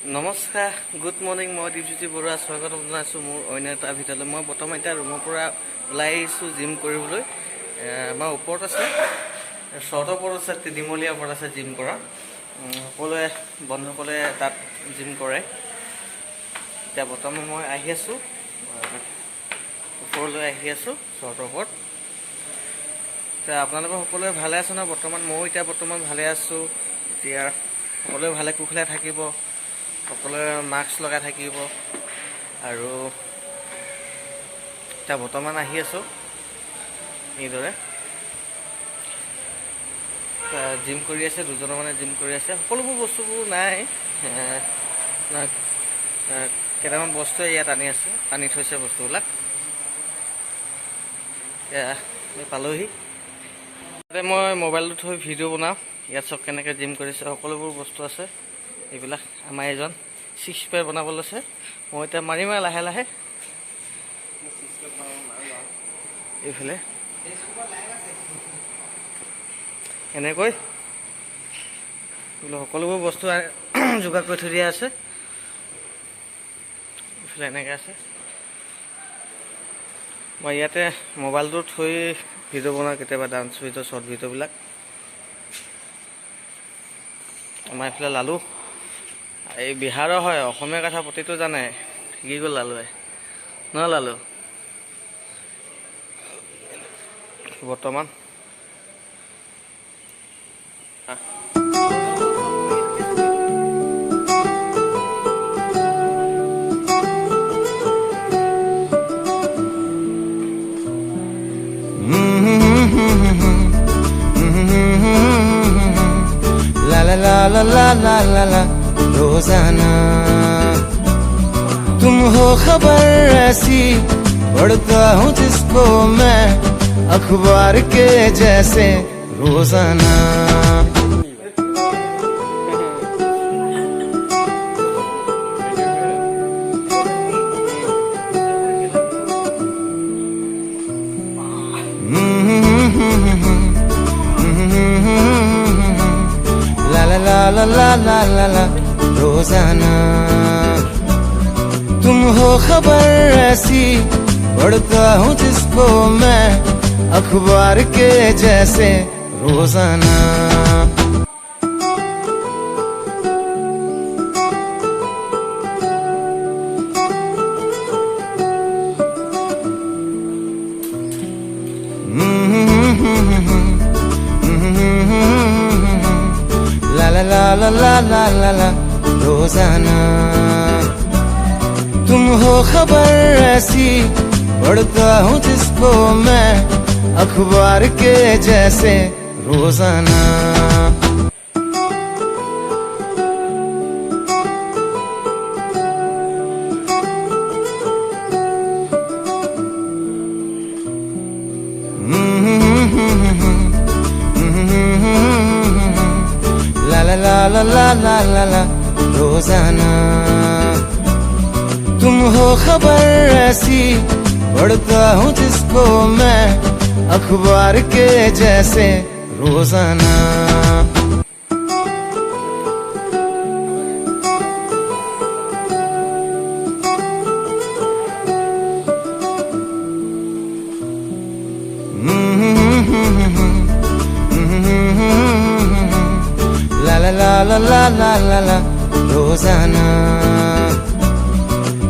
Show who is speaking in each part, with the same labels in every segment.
Speaker 1: নমস্কাৰ, good morning. মই দীপজ্যোতি বৰুৱা স্বাগতম জনাইছোঁ মোৰ অন্য এটা ভিডিঅ'লৈ। মই বৰ্তমান এতিয়া ৰুমৰ পৰা ওলাই আহিছোঁ জিম কৰিবলৈ। আমাৰ ওপৰত আছে, শ্বৰ্টৰ ওপৰত আছে, তিনিমলীয়া ওপৰত আছে জিম কৰা। সকলোৱে বন্ধুসকলে তাত জিম কৰে। এতিয়া বৰ্তমান মই আহি আছোঁ, ওপৰলৈ আহি আছোঁ শ্বৰ্টৰ ওপৰত। এতিয়া আপোনালোকৰ সকলোৱে ভালে আছে ন? বৰ্তমান ময়ো এতিয়া বৰ্তমান ভালে আছোঁ। এতিয়া সকলোৱে ভালে কুশলে থাকিব, সকলোৱে মাস্ক লগাই থাকিব। আৰু এতিয়া বৰ্তমান আহি আছোঁ এইদৰে জিম কৰি আছে, দুজনৰ মানে জিম কৰি আছে। সকলোবোৰ বস্তুবোৰ নাই, কেইটামান বস্তুৱে ইয়াত আনি থৈছে বস্তুবিলাক। এতিয়া পালোহি, মই মোবাইলটো থৈ ভিডিঅ' বনাওঁ। ইয়াত চব কেনেকৈ জিম কৰিছে সকলোবোৰ বস্তু আছে। এইবিলাক আমাৰ এজন 6 পেক বনাব লৈছে। মই এতিয়া মাৰিম আৰু লাহে লাহে। এইফালে এনেকৈ বোলো সকলোবোৰ বস্তু যোগাৰ কৰি থৈ দিয়া আছে। এইফালে এনেকৈ আছে। মই ইয়াতে মোবাইলটো থৈ ভিডিঅ' বনাওঁ, কেতিয়াবা ডান্স ভিডিঅ', শ্বৰ্ট ভিডিঅ'বিলাক। আমাৰ এইফালে লালু এই বিহাৰৰ হয়, অসমীয়া কথা প্ৰতিটো জানে। শিকি গ'ল লালুৱে, নহয় লালু? বৰ্তমান
Speaker 2: ला ला ला ला ला ला ला ला रोजाना तुम हो खबर ऐसी पढ़ता हूँ जिसको मैं अखबार के जैसे रोजाना। ला ला ला ला ला ला ला ला रोजाना तुम हो खबर ऐसी पढ़ता हूँ जिसको मैं अखबार के जैसे रोजाना। ला ला ला ला ला ला ला ला रोजाना तुम हो खबर ऐसी पढ़ता हूँ जिसको मैं अखबार के जैसे रोजाना। ला ला ला ला ला ला ला ला रोजाना तुम हो खबर ऐसी पढ़ता हूँ जिसको मैं अखबार के जैसे रोजाना। ला ला ला ला ला ला ला ला रोजाना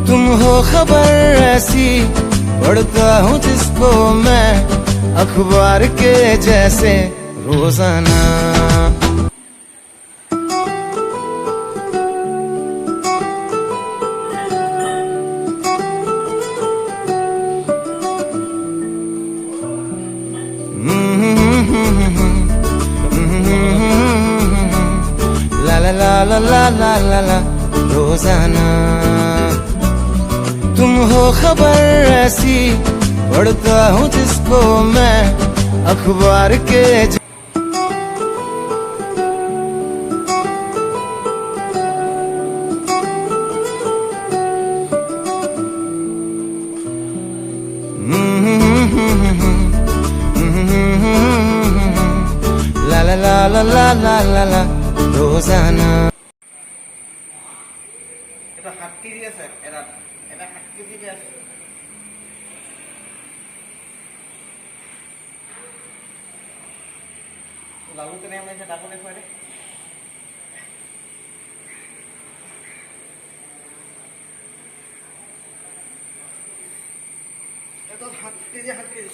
Speaker 2: तुम हो खबर ऐसी पढ़ता हूँ जिसको मैं अखबार के जैसे रोजाना। ला ला ला ला ला ला ला ला रोजाना तुम हो खबर ऐसी पढ़ता हूँ जिसको मैं अखबार के ला ला ला ला ला ला ला रोजाना।
Speaker 1: এটা 7 কেজি আছে এটা 7 কেজি আছে লালু কেনে মাৰিছে তাকো দেখুৱাই দে এটা 7 কেজি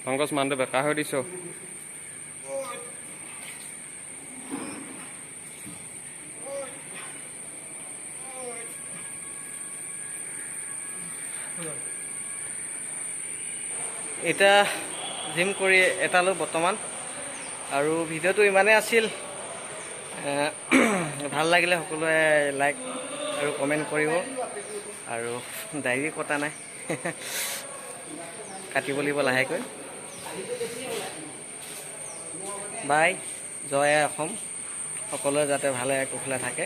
Speaker 3: পংকজ মানুহটো বেকাৰ হৈ দিছ
Speaker 1: এতিয়া জিম কৰি এটালৈ বৰ্তমান আৰু ভিডিঅ'টো ইমানেই আছিল ভাল লাগিলে সকলোৱে লাইক আৰু কমেণ্ট কৰিব আৰু ডায়েৰী কটা নাই কাটিব লাগিব লাহেকৈ বাই জয় অসম সকলোৱে যাতে ভালে কুশলে থাকে